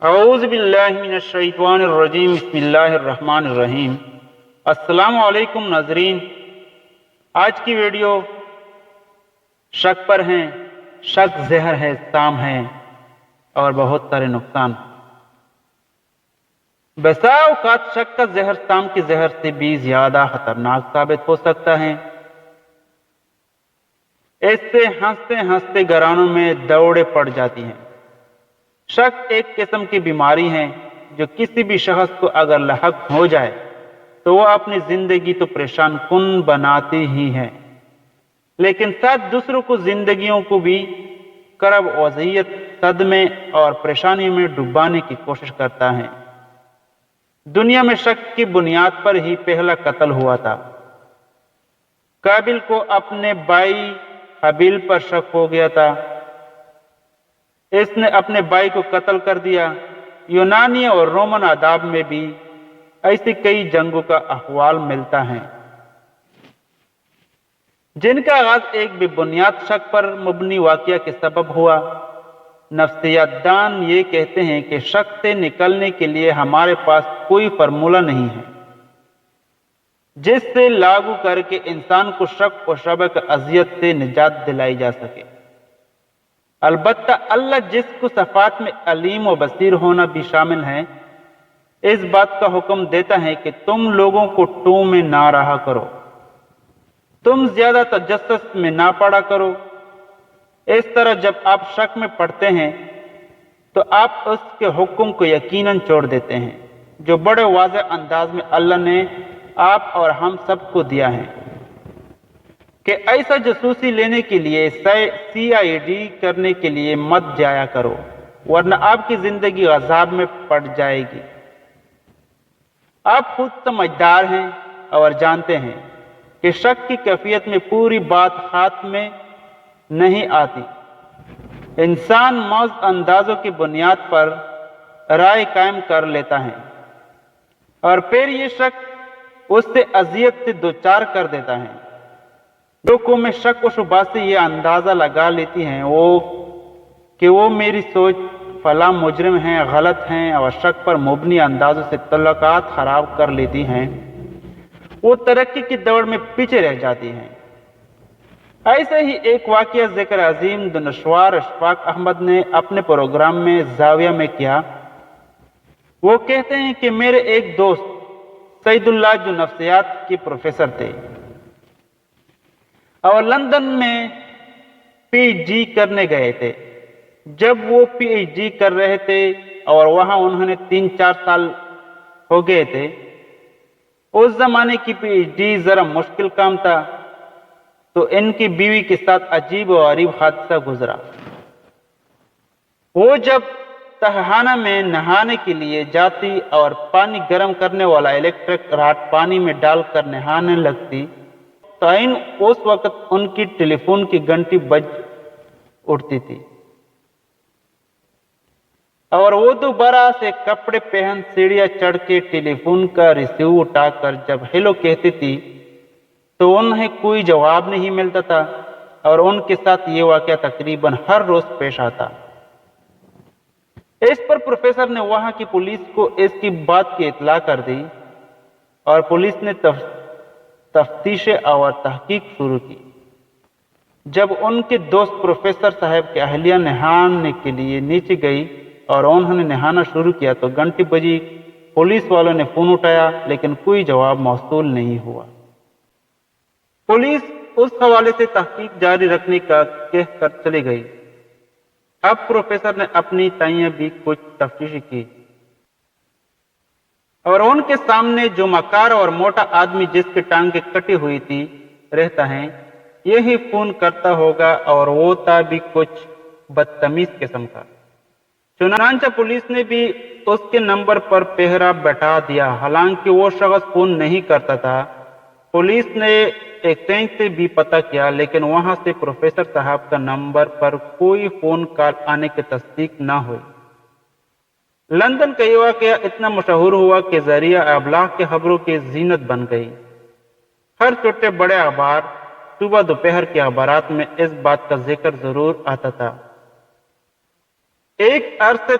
اعوذ باللہ من الشیطان الرجیم بسم اللہ الرحمن الرحیم۔ السلام علیکم ناظرین، آج کی ویڈیو شک پر ہیں۔ شک زہر ہے، سام ہے اور بہت سارے نقصان۔ بسا اوقات شک کا زہر سام کے زہر سے بھی زیادہ خطرناک ثابت ہو سکتا ہے۔ اس سے ہنستے ہنستے گھرانوں میں دوڑے پڑ جاتی ہیں۔ شک ایک قسم کی بیماری ہے جو کسی بھی شخص کو اگر لاحق ہو جائے تو وہ اپنی زندگی تو پریشان کن بناتی ہی ہے، لیکن ساتھ دوسروں کو زندگیوں کو بھی کرب اذیت، صدمے اور پریشانی میں ڈبانے کی کوشش کرتا ہے۔ دنیا میں شک کی بنیاد پر ہی پہلا قتل ہوا تھا۔ قابل کو اپنے بھائی حابیل پر شک ہو گیا تھا، اس نے اپنے بھائی کو قتل کر دیا۔ یونانی اور رومن آداب میں بھی ایسی کئی جنگوں کا احوال ملتا ہے جن کا آغاز ایک بے بنیاد شک پر مبنی واقعہ کے سبب ہوا۔ نفسیات دان یہ کہتے ہیں کہ شک سے نکلنے کے لیے ہمارے پاس کوئی فارمولہ نہیں ہے جس سے لاگو کر کے انسان کو شک و شبہ کی اذیت سے نجات دلائی جا سکے۔ البتہ اللہ جس کو صفات میں علیم و بصیر ہونا بھی شامل ہے، اس بات کا حکم دیتا ہے کہ تم لوگوں کو ٹو میں نہ رہا کرو، تم زیادہ تجسس میں نہ پڑا کرو۔ اس طرح جب آپ شک میں پڑتے ہیں تو آپ اس کے حکم کو یقیناً چھوڑ دیتے ہیں جو بڑے واضح انداز میں اللہ نے آپ اور ہم سب کو دیا ہے کہ ایسا جاسوسی لینے کے لیے، CID کرنے کے لیے مت جایا کرو، ورنہ آپ کی زندگی عذاب میں پڑ جائے گی۔ آپ خود سمجھدار ہیں اور جانتے ہیں کہ شک کی کیفیت میں پوری بات ہاتھ میں نہیں آتی۔ انسان محض اندازوں کی بنیاد پر رائے قائم کر لیتا ہے اور پھر یہ شک اس سے اذیت سے دوچار کر دیتا ہے۔ جو قومیں شک و شبہ سے یہ اندازہ لگا لیتی ہیں کہ وہ میری سوچ فلاں مجرم ہیں، غلط ہیں اور شک پر مبنی اندازوں سے تعلقات خراب کر لیتی ہیں، وہ ترقی کی دوڑ میں پیچھے رہ جاتی ہیں۔ ایسا ہی ایک واقعہ ذکر عظیم دانشور اشفاق احمد نے اپنے پروگرام میں زاویہ میں کیا۔ وہ کہتے ہیں کہ میرے ایک دوست سعید اللہ جو نفسیات کے پروفیسر تھے اور لندن میں PhD کرنے گئے تھے۔ جب وہ PhD کر رہے تھے اور وہاں انہوں نے 3-4 سال ہو گئے تھے، اس زمانے کی PhD ذرا مشکل کام تھا، تو ان کی بیوی کے ساتھ عجیب و غریب حادثہ گزرا۔ وہ جب تہخانہ میں نہانے کے لیے جاتی اور پانی گرم کرنے والا الیکٹرک راڈ پانی میں ڈال کر نہانے لگتی تو اس وقت ان کی ٹیلی فون کی گھنٹی بج اٹھتی تھی اور وہ دوبارہ سے کپڑے پہن سیڑھیاں چڑھ کے ٹیلی فون کا ریسیو اٹھا کر جب ہیلو کہتی تھی تو انہیں کوئی جواب نہیں ملتا تھا، اور ان کے ساتھ یہ واقعہ تقریباً ہر روز پیش آتا۔ اس پر پروفیسر نے وہاں کی پولیس کو اس کی بات کی اطلاع کر دی اور پولیس نے تفتیش اور تحقیق شروع کی۔ جب ان کے دوست پروفیسر صاحب کی اہلیہ نہانے کے لیے نیچے گئی اور انہوں نے نہانا شروع کیا تو گھنٹی بجی۔ پولیس والوں نے فون اٹھایا لیکن کوئی جواب موصول نہیں ہوا۔ پولیس اس حوالے سے تحقیق جاری رکھنے کا کہہ کر چلی گئی۔ اب پروفیسر نے اپنی تئیں بھی کچھ تفتیش کی اور ان کے سامنے جو مکار اور موٹا آدمی جس کی ٹانگیں کٹی ہوئی تھی رہتا ہے، یہی فون کرتا ہوگا، اور وہ تھا بھی کچھ بدتمیز قسم کا۔ چنانچہ پولیس نے بھی اس کے نمبر پر پہرا بٹھا دیا، حالانکہ وہ شخص فون نہیں کرتا تھا۔ پولیس نے ایکسچینج سے بھی پتہ کیا، لیکن وہاں سے پروفیسر صاحب کا نمبر پر کوئی فون کال آنے کی تصدیق نہ ہوئی۔ لندن کا یہ واقعہ اتنا مشہور ہوا کہ ذریعہ ابلاغ کی خبروں کی زینت بن گئی۔ ہر چھوٹے بڑے اخبار، صبح دوپہر کے اخبارات میں اس بات کا ذکر ضرور آتا تھا۔ ایک عرصے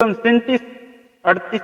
37-38